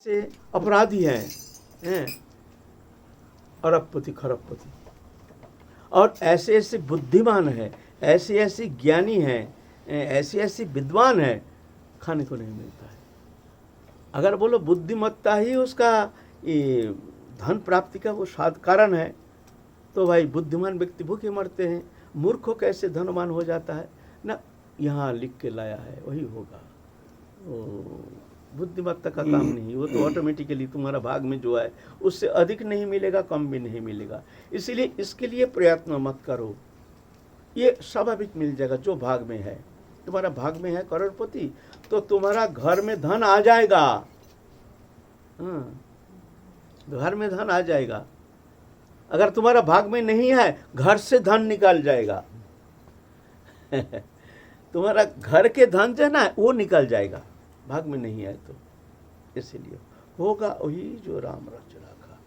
से अपराधी हैं अरबपति खरबपति, और ऐसे ऐसे बुद्धिमान हैं, ऐसे ऐसे ज्ञानी हैं, ऐसे ऐसे विद्वान हैं, खाने को नहीं मिलता है। अगर बोलो बुद्धिमत्ता ही उसका ये धन प्राप्ति का वो साध कारण है, तो भाई बुद्धिमान व्यक्ति भूखे मरते हैं, मूर्खों कैसे धनवान हो जाता है ना। यहाँ लिख के लाया है वही होगा, वो बुद्धिमत्ता का काम नहीं, वो तो ऑटोमेटिकली तुम्हारा भाग में जो है उससे अधिक नहीं मिलेगा, कम भी नहीं मिलेगा। इसीलिए इसके लिए प्रयत्न मत करो, ये स्वाभाविक मिल जाएगा जो भाग में है। तुम्हारा भाग में है करोड़पति तो तुम्हारा घर में धन आ जाएगा, घर में धन आ जाएगा। अगर तुम्हारा भाग में नहीं है, घर से धन निकाल जाएगा तुम्हारा घर के धन जो है ना वो निकल जाएगा, भाग में नहीं है तो। इसीलिए होगा वही जो राम रच रखा।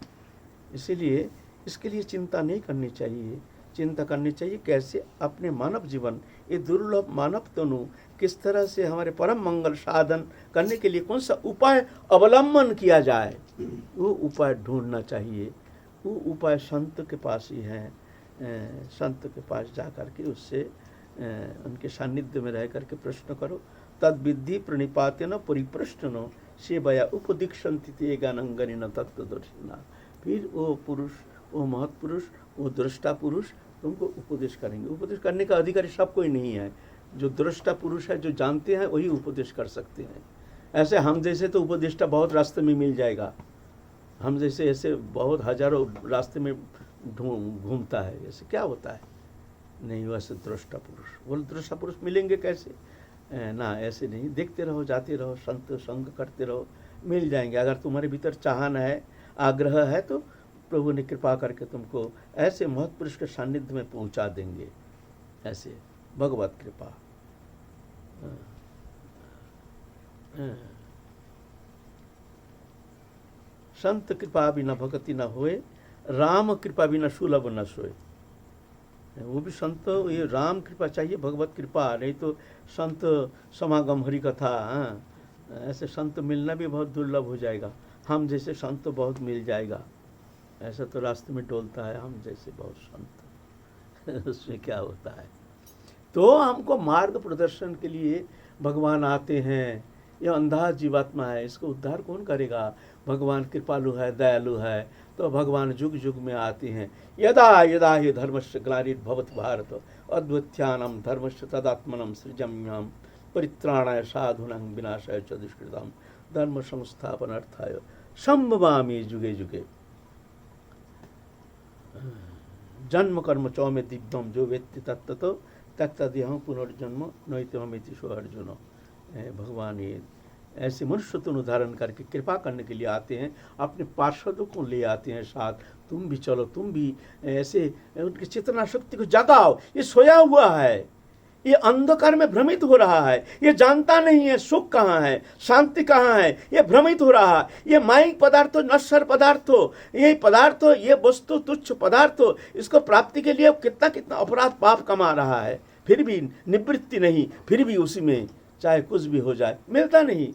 इसीलिए इसके लिए चिंता नहीं करनी चाहिए, चिंता करनी चाहिए कैसे अपने मानव जीवन, ये दुर्लभ मानव तनु किस तरह से हमारे परम मंगल साधन करने के लिए कौन सा उपाय अवलंबन किया जाए, वो उपाय ढूंढना चाहिए। वो उपाय संत के पास ही है, संत के पास जा कर के उससे उनके सानिध्य में रह करके प्रश्न करो। तद विद्धि प्रणिपातेन परिप्रश्नो सेवया उपदीक्षन्ति ते ज्ञानंगनिन तत्त्वदर्शिना। फिर वो पुरुष, वो महत्पुरुष, वो दृष्टा पुरुष तुमको उपदेश करेंगे। उपदेश करने का अधिकारी सब कोई नहीं है, जो दृष्टा पुरुष है, जो जानते हैं वही उपदेश कर सकते हैं। ऐसे हम जैसे तो उपदेष्टा बहुत रास्ते में मिल जाएगा, हम जैसे ऐसे बहुत हजारों रास्ते में घूमता है, ऐसे क्या होता है, नहीं वैसे दृष्टा पुरुष। बोल दृष्टा पुरुष मिलेंगे कैसे ना, ऐसे नहीं। देखते रहो, जाते रहो, संत संग करते रहो, मिल जाएंगे। अगर तुम्हारे भीतर चाहना है, आग्रह है, तो प्रभु ने कृपा करके तुमको ऐसे महत्पुरुष के सानिध्य में पहुंचा देंगे, ऐसे भगवत कृपा। संत कृपा बिना भक्ति न होए, राम कृपा बिना सुलभ न सोए। वो भी संत, ये राम कृपा चाहिए, भगवत कृपा, नहीं तो संत समागम हरि कथा, ऐसे संत मिलना भी बहुत दुर्लभ हो जाएगा। हम जैसे संत बहुत मिल जाएगा, ऐसा तो रास्ते में डोलता है, हम जैसे बहुत संत उसमें क्या होता है। तो हमको मार्ग प्रदर्शन के लिए भगवान आते हैं। यह अंधा जीवात्मा है, इसको उद्धार कौन करेगा। भगवान कृपालु है, दयालु है, तो भगवान जुग जुग में आते हैं। यदा यदा हि धर्मस्य ग्लानिर्भवति भारत अद्वैत्यानां धर्मस्य तदात्मनं सृजम्यं परित्राणाय साधूनां विनाशाय च दुष्कृतां धर्म संस्थापनार्थाय संभवामि जुगे जुगे। जन्म कर्म चौ में दिव्यम जो वेत्ति तत्ततो तत्तदेहं पुनर्जन्म नैत्यहमिति सो अर्जुन। भगवान ये ऐसे मनुष्य तुम धारण करके कृपा करने के लिए आते हैं, अपने पार्षदों को ले आते हैं साथ। तुम भी चलो, तुम भी ऐसे उनकी चेतना शक्ति को जगाओ। ये सोया हुआ है, ये अंधकार में भ्रमित हो रहा है, ये जानता नहीं है सुख कहाँ है, शांति कहाँ है, ये भ्रमित हो रहा है। ये माइक पदार्थों, नश्वर पदार्थों, ये पदार्थों, ये वस्तु तुच्छ पदार्थों, इसको प्राप्ति के लिए कितना कितना अपराध पाप कमा रहा है, फिर भी निवृत्ति नहीं, फिर भी उसी में चाहे कुछ भी हो जाए मिलता नहीं।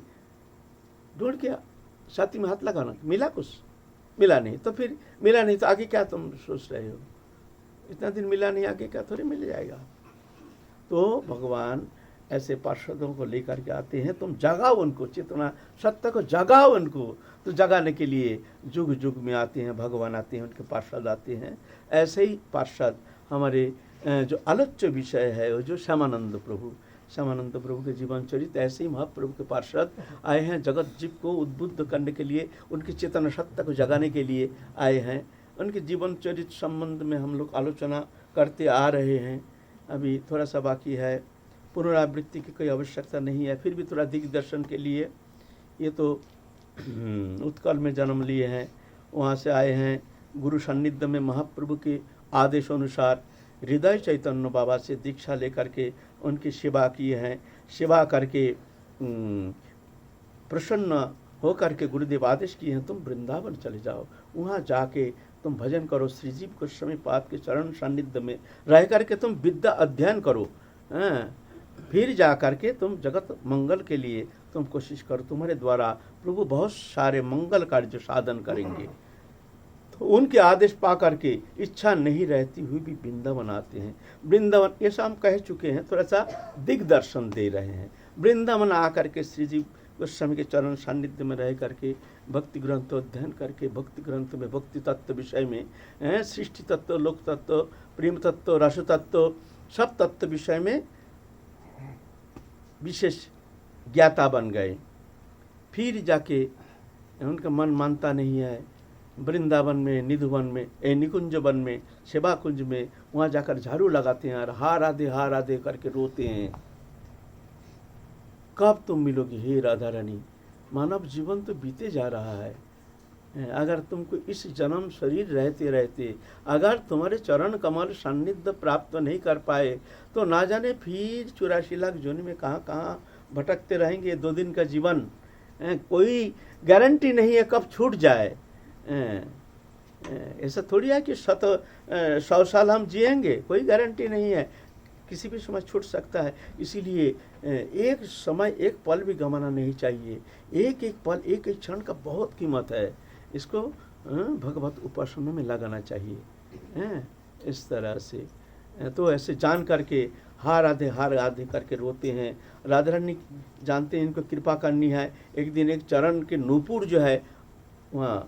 ढूंढ के छाती में हाथ लगाना, मिला कुछ, मिला नहीं, तो फिर मिला नहीं तो आगे क्या तुम सोच रहे हो, इतना दिन मिला नहीं, आगे क्या थोड़ी मिल जाएगा। तो भगवान ऐसे पार्षदों को लेकर के आते हैं, तुम जगाओ उनको, चेतना सत्य को जगाओ उनको। तो जगाने के लिए जुग जुग में आते हैं भगवान, आते हैं, उनके पार्षद आते हैं। ऐसे ही पार्षद हमारे जो आलोच्य विषय है वो जो श्यामानंद प्रभु, श्यामानंद प्रभु के जीवन चरित, ऐसे ही महाप्रभु के पार्षद आए हैं जगत जीव को उद्बुद्ध करने के लिए, उनकी चेतन सत्ता को जगाने के लिए आए हैं। उनके जीवन चरित संबंध में हम लोग आलोचना करते आ रहे हैं। अभी थोड़ा सा बाकी है, पुनरावृत्ति की कोई आवश्यकता नहीं है, फिर भी थोड़ा दिग्दर्शन के लिए। ये तो उत्कल में जन्म लिए हैं, वहाँ से आए हैं, गुरु सान्निध्य में महाप्रभु के आदेशानुसार हृदय चैतन्य बाबा से दीक्षा लेकर के उनकी सेवा की है। सेवा करके प्रसन्न हो करके गुरुदेव आदेश किए हैं, तुम वृंदावन चले जाओ, वहाँ जाके तुम भजन करो, श्रीजीव गोस्वामी पाद के चरण सान्निध्य में रह करके तुम विद्या अध्ययन करो, फिर जा करके तुम जगत मंगल के लिए तुम कोशिश करो, तुम्हारे द्वारा प्रभु बहुत सारे मंगल कार्य साधन करेंगे। तो उनके आदेश पा करके इच्छा नहीं रहती हुई भी वृंदावन आते हैं। वृंदावन, ये हम कह चुके हैं, थोड़ा सा दिग्दर्शन दे रहे हैं। वृंदावन आकर के श्री जी गोस्वामी के चरण सान्निध्य में रह करके भक्ति ग्रंथ अध्ययन करके, भक्ति ग्रंथ में भक्ति तत्व विषय में, सृष्टि तत्व, लोक तत्व, प्रेम तत्व, रस तत्व, सब तत्व विषय में विशेष ज्ञाता बन गए। फिर जाके उनका मन मानता नहीं है, वृंदावन में, निधुवन में, निकुंज वन में, सेवा कुंज में, वहाँ जाकर झाड़ू लगाते हैं और हा राधे करके रोते हैं। कब तुम मिलोगी हे राधा रानी? मानव जीवन तो बीते जा रहा है। अगर तुमको इस जन्म शरीर रहते रहते अगर तुम्हारे चरण कमल सान्निध्य प्राप्त नहीं कर पाए तो ना जाने फिर 84 लाख जोनि में कहाँ कहाँ भटकते रहेंगे। 2 दिन का जीवन, कोई गारंटी नहीं है कब छूट जाए। ऐसा थोड़ी है कि 100 साल हम जिएंगे, कोई गारंटी नहीं है, किसी भी समय छूट सकता है। इसीलिए एक समय, एक पल भी गंवाना नहीं चाहिए। एक एक पल, एक एक क्षण का बहुत कीमत है। इसको भगवत उपासना में लगाना चाहिए। इस तरह से तो ऐसे जान करके हार आधे करके रोते हैं। राधा रानी जानते हैं इनको कृपा करनी है। एक दिन एक चरण के नूपुर जो है वहाँ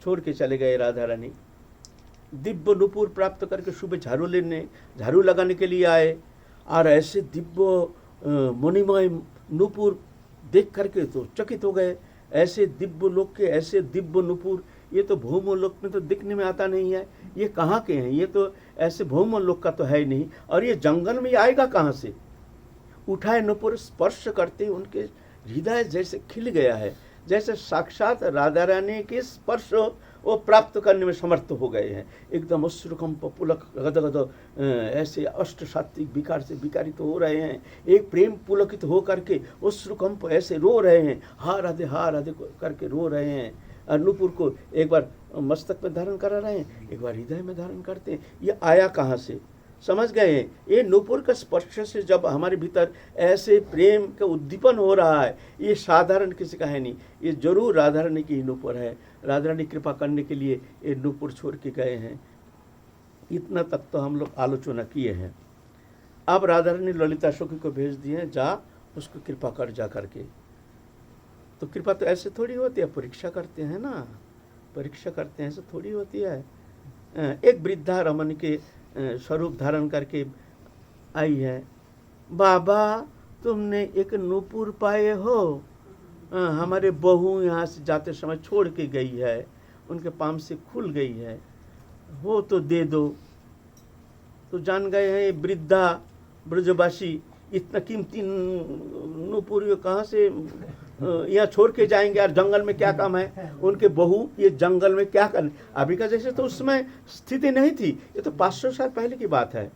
छोड़ के चले गए राधा रानी। दिव्य नूपुर प्राप्त करके सुबह झाड़ू लगाने के लिए आए और ऐसे दिव्य मणिमय नूपुर देख करके तो चकित हो गए। ऐसे दिव्य लोक के ऐसे दिव्य नूपुर, ये तो भौम लोक में तो दिखने में आता नहीं है। ये कहाँ के हैं? ये तो ऐसे भौम लोक का तो है ही नहीं, और ये जंगल में आएगा कहाँ से? उठाए नूपुर स्पर्श करते उनके हृदय जैसे खिल गया है, जैसे साक्षात राधा रानी के स्पर्श वो प्राप्त करने में समर्थ हो गए हैं। एकदम अश्रुकंप पुलक गदगद ऐसे अष्ट सात्विक विकार से विकारित हो रहे हैं। एक प्रेम पुलकित हो करके अश्रुकंप ऐसे रो रहे हैं, हा राधे करके रो रहे हैं। और नूपुर को एक बार मस्तक में धारण करा रहे हैं, एक बार हृदय में धारण करते हैं। ये आया कहाँ से? समझ गए? ये नूपुर का स्पर्श से जब हमारे भीतर ऐसे प्रेम का उद्दीपन हो रहा है, ये साधारण किसी का है नहीं, ये जरूर राधा रानी की ही नूपुर है। राधा रानी कृपा करने के लिए ये नूपुर छोड़ के गए हैं। इतना तक तो हम लोग आलोचना किए हैं। अब राधा रानी ललिता सखी को भेज दिए, जा उसको कृपा कर जा करके। तो कृपा तो ऐसे थोड़ी होती है, परीक्षा करते हैं ना, परीक्षा करते हैं, ऐसे थोड़ी होती है। एक वृद्धा रमन के स्वरूप धारण करके आई है। बाबा तुमने एक नूपुर पाए हो? हमारे बहू यहाँ से जाते समय छोड़ के गई है, उनके पाम से खुल गई है, हो तो दे दो। तो जान गए हैं ये वृद्धा ब्रजवासी इतना कीमती नूपुर कहाँ से यहाँ छोड़ के जाएंगे? और जंगल में क्या काम है उनके बहू? ये जंगल में क्या करने? अभी का जैसे तो उस समय स्थिति नहीं थी, ये तो 500 साल पहले की बात है,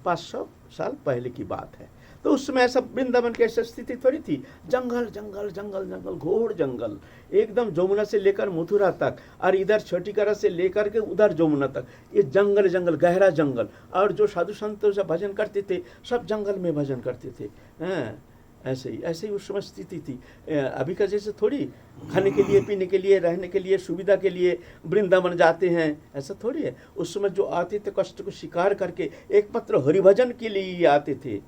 500 साल पहले की बात है। तो उस समय ऐसा वृंदावन की ऐसी स्थिति थोड़ी थी। जंगल जंगल जंगल जंगल, घोर जंगल, एकदम जमुना से लेकर मथुरा तक, और इधर छठीकरा से लेकर के उधर जमुना तक, ये जंगल जंगल, गहरा जंगल। और जो साधु संत सब भजन करते थे, सब जंगल में भजन करते थे। ऐसे ही उस समय स्थिति थी। अभी का जैसे थोड़ी खाने के लिए, पीने के लिए, रहने के लिए, सुविधा के लिए वृंदावन जाते हैं, ऐसा थोड़ी है। उस समय जो आते थे कष्ट को स्वीकार करके एकमात्र हरिभजन के लिए ही आते थे,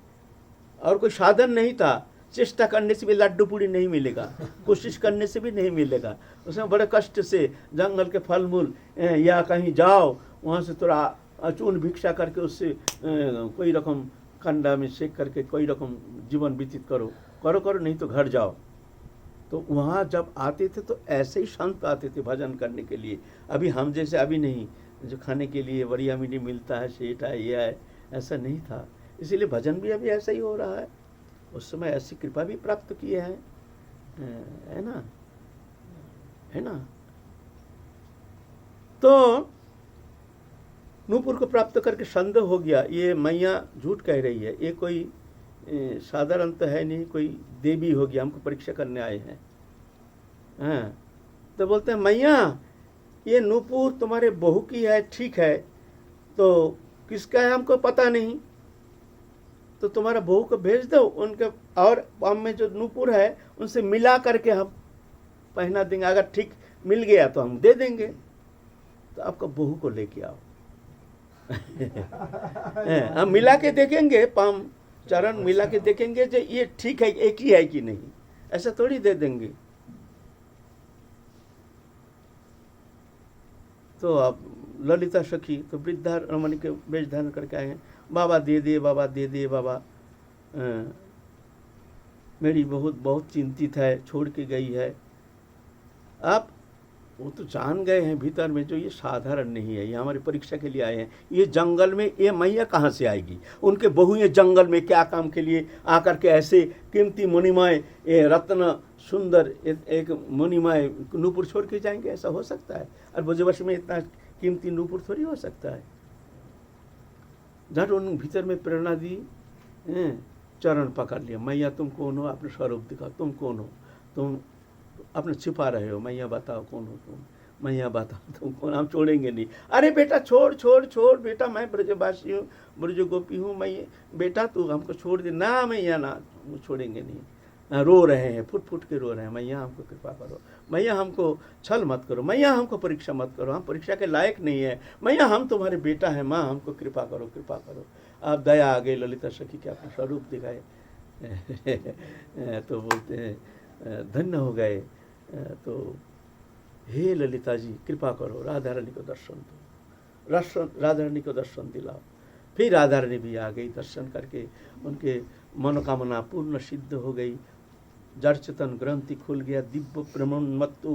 और कोई साधन नहीं था। चेष्टा करने से भी लड्डू पूड़ी नहीं मिलेगा, कोशिश करने से भी नहीं मिलेगा। उसमें बड़े कष्ट से जंगल के फल मूल या कहीं जाओ, वहाँ से थोड़ा चून भिक्षा करके उससे कोई रकम कंडा में सेक करके कोई रकम जीवन व्यतीत करो, नहीं तो घर जाओ। तो वहाँ जब आते थे तो ऐसे ही संत आते थे भजन करने के लिए। अभी हम जैसे अभी नहीं, जो खाने के लिए बढ़िया मीठी मिलता है, सेठ है, ये है, ऐसा नहीं था। इसीलिए भजन भी अभी ऐसा ही हो रहा है। उस समय ऐसी कृपा भी प्राप्त किए हैं, है ना। तो नूपुर को प्राप्त करके संदेह हो गया, ये मैया झूठ कह रही है, ये कोई साधारण तो है नहीं, कोई देवी होगी, हमको परीक्षा करने आए हैं। तो बोलते हैं मैया ये नूपुर तुम्हारे बहू की है, ठीक है, तो किसका है हमको पता नहीं। तो तुम्हारा बहू को भेज दो, उनके और पाम में जो नूपुर है उनसे मिला करके हम पहना देंगे, अगर ठीक मिल गया तो हम दे देंगे, तो आपका बहू को लेके आओ। हम मिला के देखेंगे, पाम चरण मिला के देखेंगे जो ये ठीक है, एक ही है कि नहीं, ऐसा थोड़ी दे देंगे। तो अब ललिता सखी तो वृद्धा रमणी के वेश धारण करके आए हैं, बाबा दे दिए, बाबा दे दिए, बाबा मेरी बहुत चिंतित है, छोड़ के गई है। आप वो तो जान गए हैं भीतर में जो ये साधारण नहीं है, ये हमारी परीक्षा के लिए आए हैं। ये जंगल में ये मैया कहाँ से आएगी? उनके बहू ये जंगल में क्या काम के लिए आकर के ऐसे कीमती मुनिमय रत्न सुंदर एक मुनिमय नूपुर छोड़ के जाएंगे? ऐसा हो सकता है? और ब्रजवर्ष में इतना कीमती नूपुर थोड़ी हो सकता है। झट उन भीतर में प्रेरणा दी, चरण पकड़ लिया, मैया तुम कौन हो, अपने स्वरूप दिखाओ, तुम कौन हो, तुम अपने छिपा रहे हो, मैया बताओ कौन हो तुम, मैया बताओ तुम कौन, हम छोड़ेंगे नहीं। अरे बेटा छोड़ छोड़ छोड़ बेटा, मैं ब्रजवासी हूँ, ब्रज गोपी हूँ, मैं बेटा तू हमको छोड़ दे ना, मैया ना, वो छोड़ेंगे नहीं। रो रहे हैं, फुट फुट के रो रहे हैं, मैया हमको कृपा करो, मैया हमको छल मत करो, मैया हमको परीक्षा मत करो, हम परीक्षा के लायक नहीं है, मैया हम तुम्हारे बेटा है, माँ हमको कृपा करो, कृपा करो। अब दया आ गई ललिता सखी के अपना स्वरूप दिखाए। तो बोलते हैं धन्य हो गए। तो हे ललिता जी कृपा करो, राधा रानी को दर्शन दो, राधा रानी को दर्शन दिलाओ। फिर राधा रानी भी आ गई, दर्शन करके उनके मनोकामना पूर्ण सिद्ध हो गई, जड़ चेतन ग्रंथि खुल गया, दिव्य ब्रह्मोन्मत्त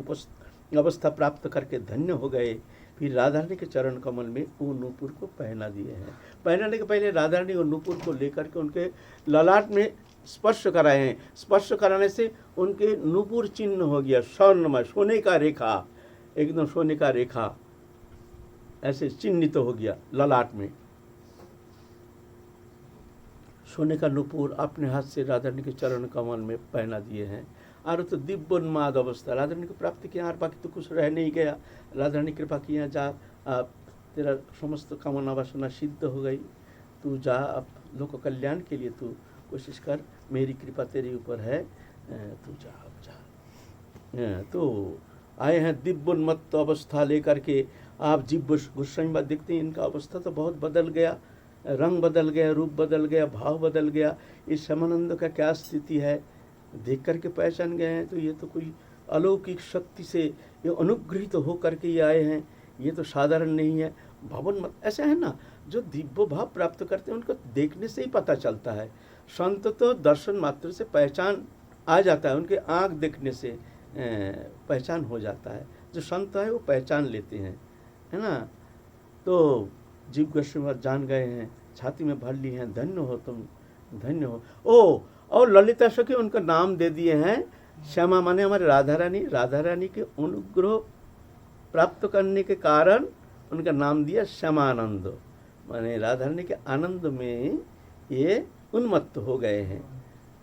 अवस्था प्राप्त करके धन्य हो गए। फिर राधा रानी के चरण कमल में वो नूपुर को पहना दिए हैं। पहनाने के पहले राधा रानी वो नूपुर को लेकर के उनके ललाट में स्पर्श कराए हैं। स्पर्श कराने से उनके नूपुर चिन्ह हो गया स्वर्णमय, सोने का रेखा, एकदम सोने का रेखा ऐसे चिन्हित तो हो गया ललाट में। सोने का नूपुर अपने हाथ से राधा रानी के चरण कमल में पहना दिए हैं। और तो दिव्योन्माद अवस्था राधा रानी को प्राप्त किया, और बाकी तो कुछ रह नहीं गया। राधा रानी कृपा किया, जा आप तेरा समस्त कामना वासना सिद्ध हो गई, तू जा अब लोक कल्याण के लिए तू कोशिश कर, मेरी कृपा तेरे ऊपर है, तू जा अब जा। तो आए हैं दिव्योन्मत्त अवस्था लेकर के। आप जीव गोस्वामी देखते हैं, इनका अवस्था तो बहुत बदल गया, रंग बदल गया, रूप बदल गया, भाव बदल गया। इस श्यामानंद का क्या स्थिति है देख करके पहचान गए हैं। तो ये तो कोई अलौकिक शक्ति से ये अनुग्रहित तो हो करके ये आए हैं, ये तो साधारण नहीं है। भवन मत ऐसा है ना, जो दिव्य भाव प्राप्त करते हैं उनको देखने से ही पता चलता है। संत तो दर्शन मात्र से पहचान आ जाता है, उनके आँख देखने से पहचान हो जाता है। जो संत है वो पहचान लेते हैं, है ना। तो जीव गोस्वामी जान गए हैं, छाती में भर ली हैं, धन्य हो तुम, धन्य हो। ओ और ललिता सखी उनका नाम दे दिए हैं श्यामा, माने हमारे राधा रानी। राधा रानी के अनुग्रह प्राप्त करने के कारण उनका नाम दिया श्यामानंद, माने राधा रानी के आनंद में ये उन्मत्त हो गए हैं।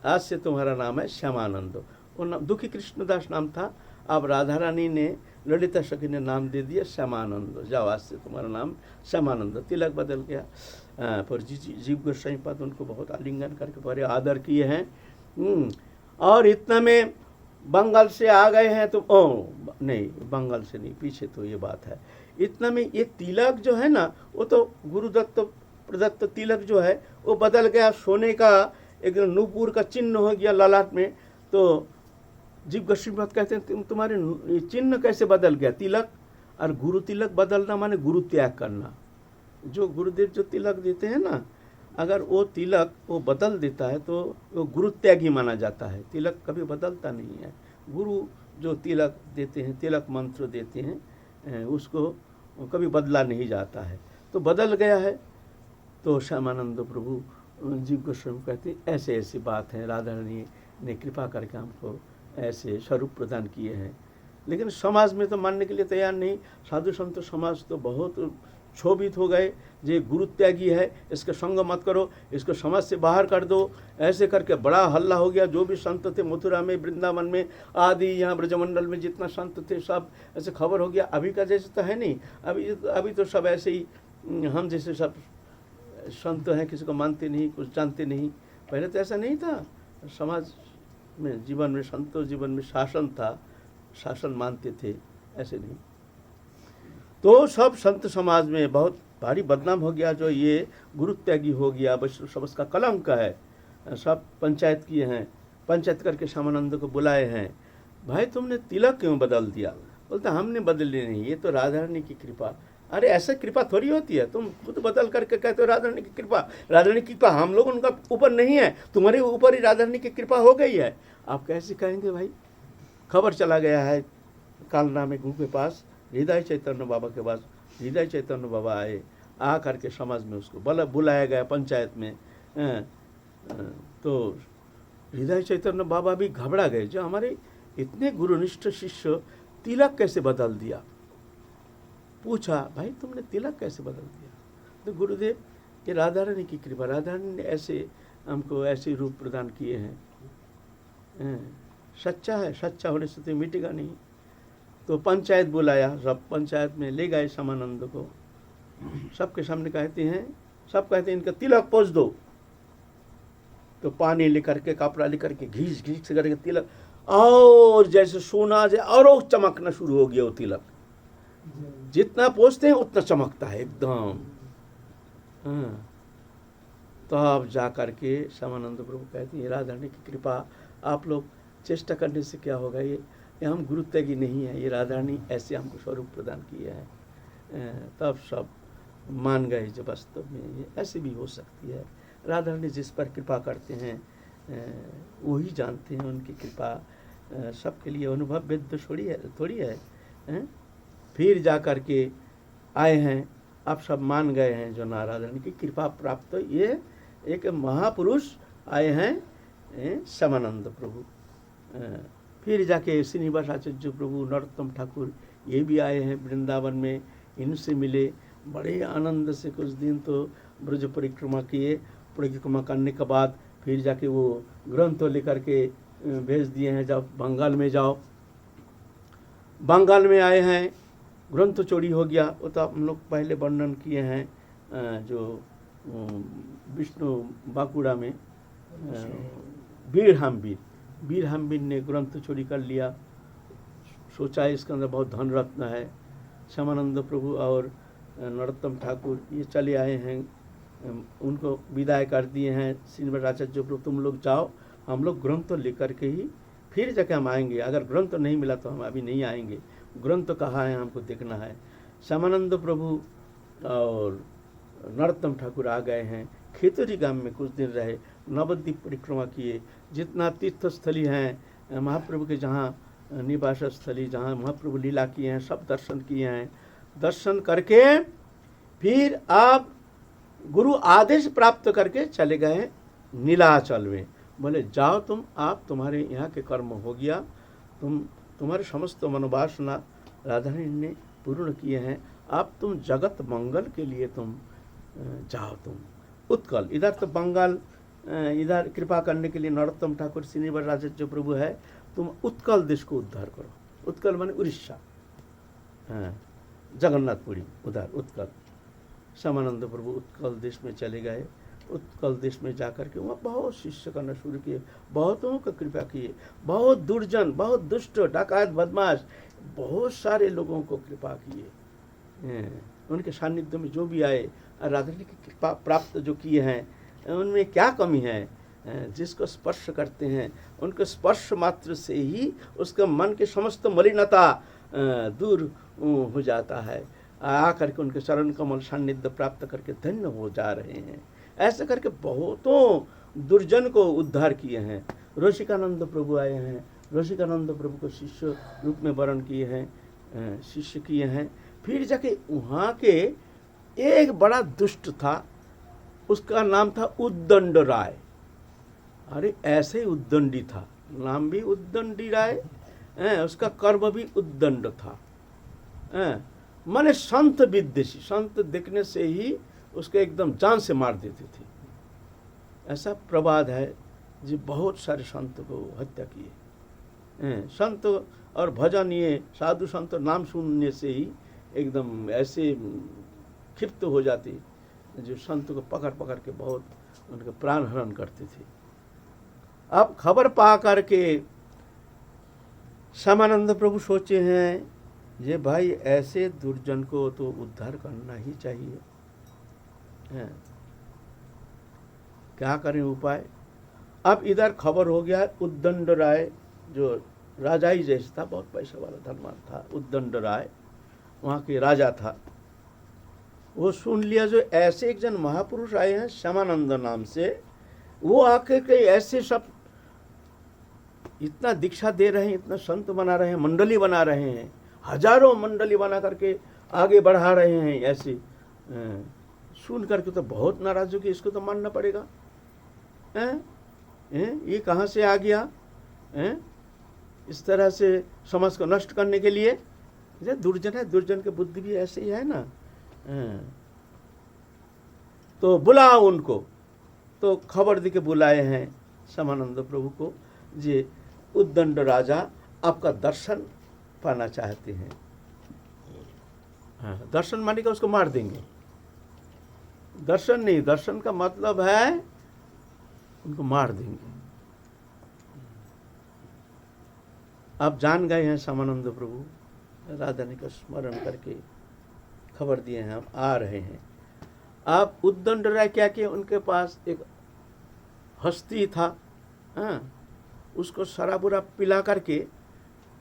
आज से तुम्हारा नाम है श्यामानंद। वो दुखी कृष्णदास नाम था, अब राधा रानी ने ललिता सखी ने नाम दे दिया श्यामानंद। जाओ आज से तुम्हारा नाम श्यामानंद। तिलक बदल गया। पर जीव गोस्वामी पाद उनको बहुत आलिंगन करके बड़े आदर किए हैं। और इतना में बंगाल से आ गए हैं तो नहीं, बंगाल से नहीं, पीछे तो ये बात है। इतना में ये तिलक जो है ना, वो तो गुरुदत्त प्रदत्त तिलक जो है वो बदल गया, सोने का एकदम नूपुर का चिन्ह हो गया ललाट में। तो जीव गोस्वामी कहते हैं तुम्हारे चिन्ह कैसे बदल गया? तिलक और गुरु तिलक बदलना माने गुरु त्याग करना। जो गुरुदेव जो तिलक देते हैं ना, अगर वो तिलक वो बदल देता है तो वो गुरु त्यागी माना जाता है। तिलक कभी बदलता नहीं है। गुरु जो तिलक देते हैं, तिलक मंत्र देते हैं, उसको कभी बदला नहीं जाता है। तो बदल गया है। तो श्यामानंद प्रभु जीव गोस्वामी कहते हैं ऐसे ऐसी बात है, राधा रानी ने कृपा करके हमको ऐसे स्वरूप प्रदान किए हैं। लेकिन समाज में तो मानने के लिए तैयार नहीं। साधु संत समाज तो बहुत क्षोभित हो गए, ये गुरु त्यागी है, इसके संग मत करो, इसको समाज से बाहर कर दो। ऐसे करके बड़ा हल्ला हो गया। जो भी संत थे मथुरा में, वृंदावन में आदि, यहाँ ब्रजमंडल में जितना संत थे सब ऐसे खबर हो गया। अभी का जैसे तो है नहीं, अभी तो सब ऐसे ही हम जैसे सब संत हैं, किसी को मानते नहीं, कुछ जानते नहीं। पहले तो ऐसा नहीं था। समाज में, जीवन में, संतों जीवन में शासन था, शासन मानते थे, ऐसे नहीं। तो सब संत समाज में बहुत भारी बदनाम हो गया। जो ये गुरु त्यागी हो गया, वैष्णव समाज का कलंक है। सब पंचायत किए हैं, पंचायत करके श्यामानंद को बुलाए हैं, भाई तुमने तिलक क्यों बदल दिया? बोलता हमने बदले नहीं, ये तो राधा रानी की कृपा। अरे ऐसा कृपा थोड़ी होती है, तुम खुद बदल करके कहते हो राधा रानी की कृपा। राधा रानी की कृपा हम लोग उनका ऊपर नहीं है, तुम्हारे ऊपर ही राधा रानी की कृपा हो गई है। आप कैसे कहेंगे भाई? खबर चला गया है कालना में गुरु के पास, हृदय चैतन्य बाबा के पास। हृदय चैतन्य बाबा आए, आ करके समाज में उसको बुलाया गया पंचायत में। तो हृदय चैतन्य बाबा भी घबरा गए, जो हमारे इतने गुरुनिष्ठ शिष्य तिलक कैसे बदल दिया। पूछा भाई तुमने तिलक कैसे बदल दिया? तो गुरुदेव ये राधा रानी की कृपा, राधा रानी ने ऐसे हमको ऐसे रूप प्रदान किए हैं। सच्चा है, सच्चा होने से तो मिटेगा नहीं। तो पंचायत बुलाया, सब पंचायत में ले गए श्यामानंद को। सबके सामने कहते हैं, सब कहते हैं इनका तिलक पोंछ दो। तो पानी लेकर के, कपड़ा लेकर के घीस घीस करके तिलक, और जैसे सोना से और चमकना शुरू हो गया वो तिलक। जितना पोंछते हैं उतना चमकता है एकदम। तो अब जा करके श्यामानंद प्रभु कहते हैं राधा रानी की कृपा, आप लोग चेष्टा करने से क्या होगा, ये हम गुरु त्यागी नहीं है, ये राधा रानी ऐसे हमको स्वरूप प्रदान किया है। तब सब मान गए जो वास्तव में ये ऐसे भी हो सकती है। राधा रानी जिस पर कृपा करते हैं वही जानते हैं उनकी कृपा सबके लिए अनुभव वेद्य थोड़ी है। फिर जा कर के आए हैं, आप सब मान गए हैं जो ना राधा रानी की कृपा प्राप्त, ये एक महापुरुष आए हैं श्यामानंद प्रभु। फिर जाके श्रीनिवास आचार्य प्रभु, नरोत्तम ठाकुर, ये भी आए हैं वृंदावन में, इनसे मिले। बड़े आनंद से कुछ दिन तो ब्रज परिक्रमा किए। परिक्रमा करने के बाद फिर जाके वो ग्रंथ लेकर के भेज दिए हैं, जब बंगाल में जाओ। बंगाल में आए हैं, ग्रंथ चोरी हो गया, वो तो हम लोग पहले वर्णन किए हैं। जो विष्णु बांकुड़ा में वीर हमबीर ने ग्रंथ चोरी कर लिया। सोचा इसके अंदर बहुत धन रत्न है। श्यामानंद प्रभु और नरोत्तम ठाकुर ये चले आए हैं, उनको विदाई कर दिए हैं। श्रीनिवास आचार्य प्रभु तुम लोग जाओ, हम लोग ग्रंथ लेकर के ही फिर जाके हम आएंगे। अगर ग्रंथ नहीं मिला तो हम अभी नहीं आएंगे, ग्रंथ कहाँ है हमको देखना है। श्यामानंद प्रभु और नरोत्तम ठाकुर आ गए हैं। खेतरी गांव में कुछ दिन रहे, नवद्वीप परिक्रमा किए। जितना तीर्थस्थली हैं महाप्रभु के, जहाँ निवास स्थली, जहाँ महाप्रभु लीला किए हैं, सब दर्शन किए हैं। दर्शन करके फिर आप गुरु आदेश प्राप्त करके चले गए नीलाचल में। बोले जाओ तुम, आप तुम्हारे यहाँ के कर्म हो गया, तुम्हारे समस्त मनोवासना राधा रानी ने पूर्ण किए हैं। आप तुम जगत मंगल के लिए तुम जाओ। तुम उत्कल, इधर तो बंगाल, इधर कृपा करने के लिए नरोत्तम ठाकुर श्रीनिवास आचार्य प्रभु है, तुम उत्कल देश को उद्धार करो। उत्कल माने उड़ीसा, जगन्नाथपुरी, उधर उत्कल। श्यामानंद प्रभु उत्कल देश में चले गए। उत्कल देश में जाकर के वहाँ बहुत शिष्य करना शुरू किए, बहुतों को कृपा किए। बहुत दुर्जन, बहुत दुष्ट, डाकात, बदमाश, बहुत सारे लोगों को कृपा किए। उनके सानिध्य में जो भी आए, राधा रानी की कृपा प्राप्त जो किए हैं, उनमें क्या कमी है? जिसको स्पर्श करते हैं उनको स्पर्श मात्र से ही उसका मन के समस्त मलिनता दूर हो जाता है। आकर के उनके चरण कमल सानिध्य प्राप्त करके धन्य हो जा रहे हैं। ऐसे करके बहुतों दुर्जन को उद्धार किए हैं। रसिकानंद प्रभु आए हैं, रसिकानंद प्रभु को शिष्य रूप में वर्ण किए हैं, शिष्य किए हैं। फिर जाके वहाँ के एक बड़ा दुष्ट था, उसका नाम था उद्दंड राय। अरे ऐसे ही उद्दंडी था, नाम भी उद्दंडी राय, उसका कर्म भी उद्दंड था। माने संत विद्वेषी, संत देखने से ही उसके एकदम जान से मार देते थे। ऐसा प्रवाद है जी, बहुत सारे संत को हत्या किए। संत और भजन, ये साधु संत नाम सुनने से ही एकदम ऐसे क्षिप्त हो जाते, जो संत को पकड़ पकड़ के बहुत उनके प्राण हरण करते थे। अब खबर पा करके श्यामानंद प्रभु सोचे हैं, ये भाई ऐसे दुर्जन को तो उद्धार करना ही चाहिए, हैं? क्या करें उपाय। अब इधर खबर हो गया, उद्दंड राय जो राजा ही जैसे था, बहुत पैसा वाला धनवान था, उद्दंड राय वहाँ के राजा था, वो सुन लिया जो ऐसे एक जन महापुरुष आए हैं श्यामानंद नाम से, वो आके के ऐसे सब इतना दीक्षा दे रहे हैं, इतना संत बना रहे हैं, मंडली बना रहे हैं, हजारों मंडली बना करके आगे बढ़ा रहे हैं, ऐसे सुन करके तो बहुत नाराज हो गए, इसको तो मानना पड़ेगा। ये कहाँ से आ गया, इस तरह से समाज को नष्ट करने के लिए। दुर्जन है, दुर्जन की बुद्धि भी ऐसे ही है ना। तो बुलाओ उनको, तो खबर दे के बुलाए हैं श्यामानंद प्रभु को, जे उद्दंड राजा आपका दर्शन पाना चाहते हैं। दर्शन माने का उसको मार देंगे, दर्शन नहीं, दर्शन का मतलब है उनको मार देंगे। आप जान गए हैं श्यामानंद प्रभु, राधा ने का स्मरण करके खबर दिए हैं, हम आ रहे हैं। आप उद्दंड राय क्या किया, उनके पास एक हस्ती था, उसको शराबुरा पिला करके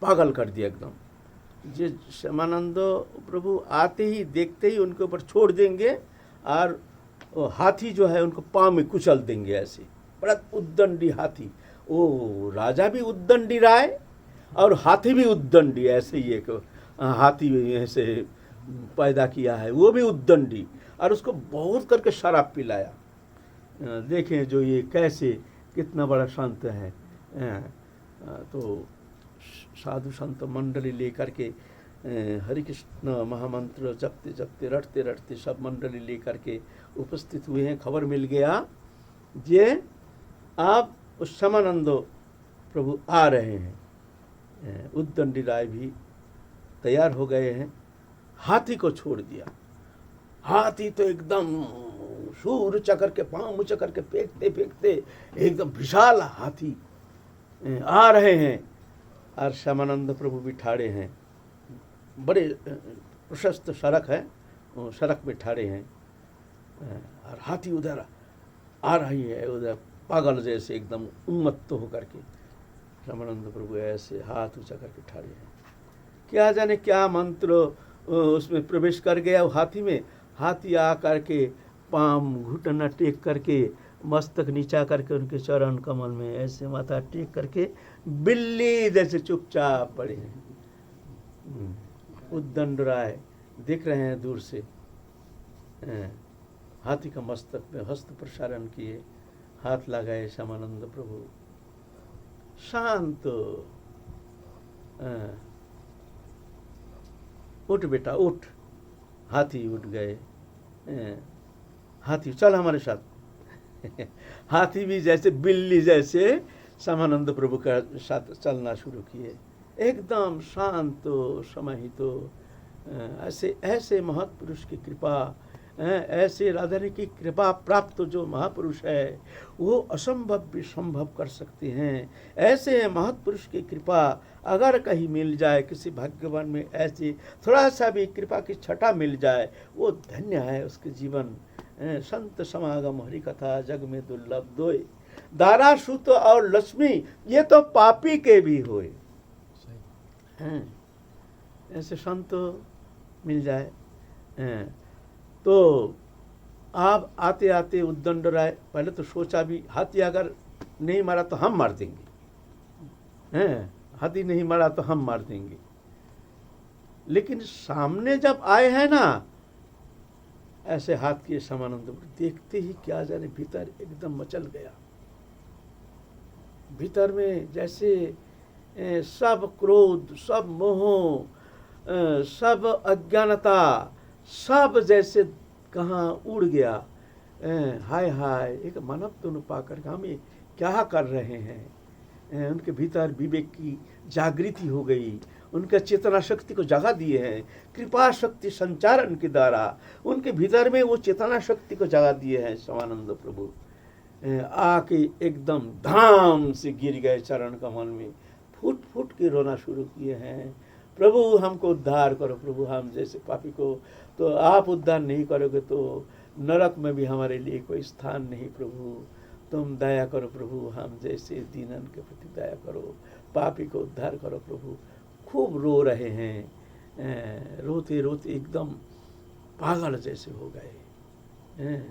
पागल कर दिया एकदम। जे श्यामानंद प्रभु आते ही देखते ही उनके ऊपर छोड़ देंगे और हाथी जो है उनको पाँव में कुचल देंगे, ऐसे बड़ा उद्दंडी हाथी। ओ राजा भी उद्दंडी राय और हाथी भी उद्दंडी, ऐसे ही एक हाथी ऐसे पैदा किया है, वो भी उद्दंडी, और उसको बहुत करके शराब पिलाया। देखें जो ये कैसे कितना बड़ा संत है। तो साधु संत मंडली लेकर के हरि कृष्ण महामंत्र जपते जपते रटते रटते सब मंडली लेकर के उपस्थित हुए हैं। खबर मिल गया जे आप उस श्यामानंद प्रभु आ रहे हैं। उद्दंडी राय भी तैयार हो गए हैं, हाथी को छोड़ दिया। हाथी तो एकदम सूर चकर के पाँव चकर के फेंकते फेंकते एकदम विशाल हाथी आ रहे हैं, और श्यामानंद प्रभु भी ठाड़े हैं। बड़े प्रशस्त सड़क है, सड़क में ठाड़े हैं, और हाथी उधर आ रही है, उधर पागल जैसे एकदम उन्मत्त होकर के। श्यामानंद प्रभु ऐसे हाथ ऊंचा करके ठाड़े हैं। क्या जाने क्या मंत्र उसमें प्रवेश कर गया वो हाथी में। हाथी आ करके पाँव घुटना टेक करके मस्तक नीचा करके उनके चरण कमल में ऐसे माथा टेक करके बिल्ली जैसे चुपचाप पड़े हैं। उद्दंड राय दिख रहे हैं दूर से, हाथी का मस्तक में हस्त प्रसारण किए, हाथ लगाए श्यामानंद प्रभु। शांत, उठ बेटा उठ। हाथी उठ गए। हाथी चल हमारे साथ। हाथी भी जैसे बिल्ली जैसे श्यामानंद प्रभु का साथ चलना शुरू किए, एकदम शांत समाहित। ऐसे ऐसे महापुरुष की कृपा, ऐसे राधा रानी की कृपा प्राप्त जो महापुरुष है वो असंभव भी संभव कर सकते हैं। ऐसे महापुरुष की कृपा अगर कहीं मिल जाए, किसी भाग्यवान में ऐसी थोड़ा सा भी कृपा की छटा मिल जाए, वो धन्य है उसके जीवन। संत समागम हरि कथा जग में दुर्लभ दोय, दारा सुत और लक्ष्मी ये तो पापी के भी होए। ऐसे संत मिल जाए। तो आप आते आते उद्दंड राय पहले तो सोचा भी हाथी अगर नहीं मारा तो हम मार देंगे, हाथी नहीं मारा तो हम मार देंगे। लेकिन सामने जब आए हैं ना ऐसे हाथ किए श्यामानंद, देखते ही क्या जाने भीतर एकदम मचल गया। भीतर में जैसे सब क्रोध, सब मोह, सब अज्ञानता, सब जैसे कहाँ उड़ गया। हाय हाय, एक मानव दोनों पाकर हम ये क्या कर रहे हैं। उनके भीतर विवेक की जागृति हो गई, उनका चेतना शक्ति को जगा दिए हैं। कृपा शक्ति संचारण के द्वारा उनके भीतर में वो चेतना शक्ति को जगा दिए हैं। स्वानंद प्रभु आके एकदम धाम से गिर गए चरण कमल में, फूट फूट के रोना शुरू किए हैं। प्रभु हमको उद्धार करो, प्रभु हम जैसे पापी को तो आप उद्धार नहीं करोगे तो नरक में भी हमारे लिए कोई स्थान नहीं। प्रभु तुम दया करो, प्रभु हम जैसे दीनन के प्रति दया करो, पापी को उद्धार करो। प्रभु खूब रो रहे हैं, रोते रोते एकदम पागल जैसे हो गए।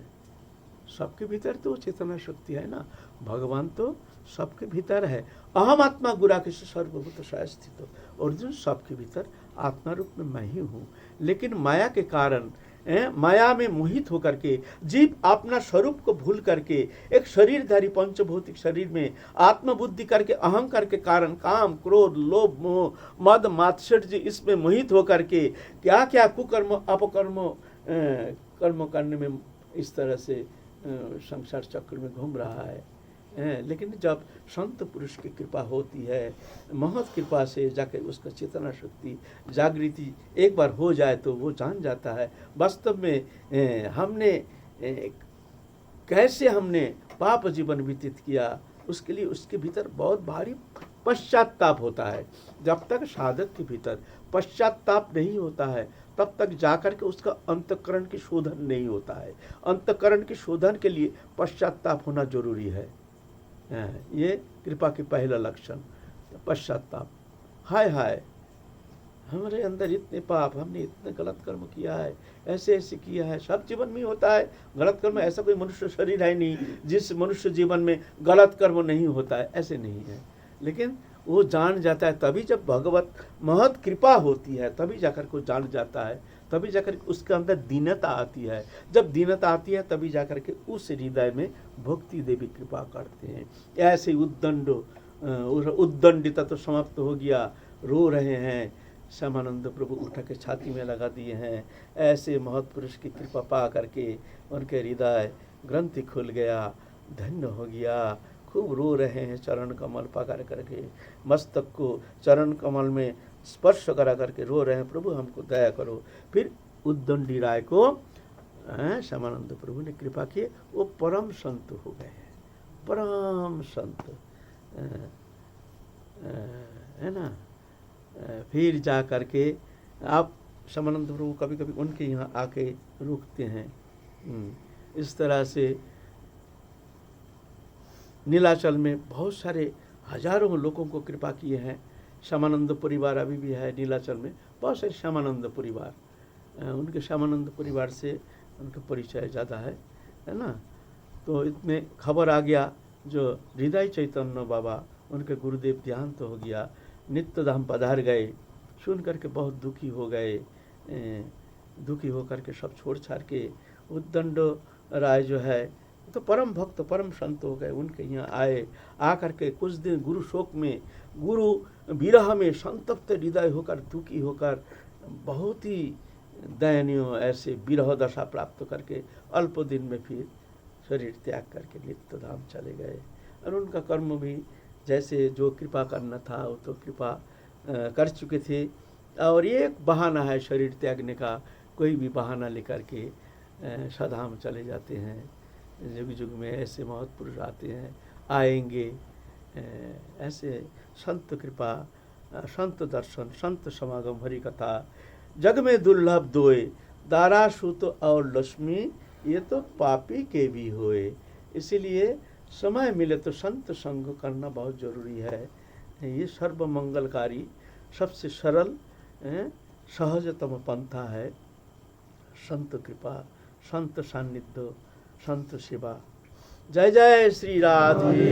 सबके भीतर तो चेतना शक्ति है ना, भगवान तो सबके भीतर है। अहम आत्मा गुराकेश सर्वभूत स्थित, अर्जुन सबके भीतर आत्मा रूप में मैं ही हूँ। लेकिन माया के कारण, माया में मोहित होकर के जीव अपना स्वरूप को भूल करके एक शरीरधारी पंचभौतिक शरीर में आत्मबुद्धि करके अहंकार के कारण काम क्रोध लोभ मोह मद मात्सर्य इसमें मोहित होकर के क्या क्या कुकर्म अपकर्म कर्म करने में इस तरह से संसार चक्र में घूम रहा है। लेकिन जब संत पुरुष की कृपा होती है, महत कृपा से जाकर उसका चेतना शक्ति जागृति एक बार हो जाए तो वो जान जाता है वास्तव में हमने कैसे हमने पाप जीवन व्यतीत किया। उसके लिए उसके भीतर बहुत भारी पश्चाताप होता है। जब तक साधक के भीतर पश्चाताप नहीं होता है तब तक जाकर के उसका अंतःकरण की शोधन नहीं होता है। अंतःकरण की शोधन के लिए पश्चाताप होना जरूरी है। ये कृपा के पहला लक्षण पश्चाताप। हाय हाय हमारे अंदर इतने पाप, हमने इतने गलत कर्म किया है, ऐसे ऐसे किया है। सब जीवन में होता है गलत कर्म। ऐसा कोई मनुष्य शरीर है नहीं जिस मनुष्य जीवन में गलत कर्म नहीं होता है, ऐसे नहीं है। लेकिन वो जान जाता है तभी जब भगवत महत कृपा होती है, तभी जाकर को जान जाता है, तभी जाकर उसके अंदर दीनता आती है। जब दीनता आती है तभी जाकर के उस हृदय में भक्ति देवी कृपा करते हैं। ऐसे उद्दंडिता तो समाप्त हो गया, रो रहे हैं। श्यामानंद प्रभु उठा के छाती में लगा दिए हैं। ऐसे महत पुरुष की कृपा पा करके उनके हृदय ग्रंथि खुल गया, धन्य हो गया। खूब रो रहे हैं, चरण कमल पकड़ करके मस्तक को चरण कमल में स्पर्श करा करके रो रहे हैं, प्रभु हमको दया करो। फिर उद्दंडी राय को श्यामानंद प्रभु ने कृपा की, वो परम संत हो गए, परम संत है ना। फिर जा करके आप श्यामानंद प्रभु कभी कभी उनके यहाँ आके रुकते हैं। इस तरह से नीलाचल में बहुत सारे हजारों लोगों को कृपा किए हैं। श्यामानंद परिवार अभी भी है नीलाचल में, बहुत सारे श्यामानंद परिवार, उनके श्यामानंद परिवार से उनका परिचय ज़्यादा है ना। तो इतने खबर आ गया जो हृदय चैतन्य बाबा उनके गुरुदेव देहांत हो गया, नित्यधाम पधार गए। सुन करके बहुत दुखी हो गए, दुखी होकर के सब छोड़ छाड़ के उद्दंड राय जो है तो परम भक्त परम संत हो गए, उनके यहाँ आए। आकर के कुछ दिन गुरु शोक में, गुरु विरह में संतप्त हृदय होकर दुखी होकर बहुत ही दयनीय ऐसे विरह दशा प्राप्त करके अल्प दिन में फिर शरीर त्याग करके नित्य धाम चले गए। और उनका कर्म भी जैसे जो कृपा करना था वो तो कृपा कर चुके थे। और ये एक बहाना है शरीर त्यागने का, कोई भी बहाना लेकर के सधाम चले जाते हैं। युग युग में ऐसे महत पुरुष आते हैं, आएंगे। ऐसे संत कृपा, संत दर्शन, संत समागम, हरि कथा जग में दुर्लभ दोए, दारा सूत और लक्ष्मी ये तो पापी के भी होए। इसीलिए समय मिले तो संत संग करना बहुत जरूरी है। ये सर्व मंगलकारी सबसे सरल सहजतम पंथा है संत कृपा, संत सान्निध्य, संत सेवा। जय जय श्री राधे।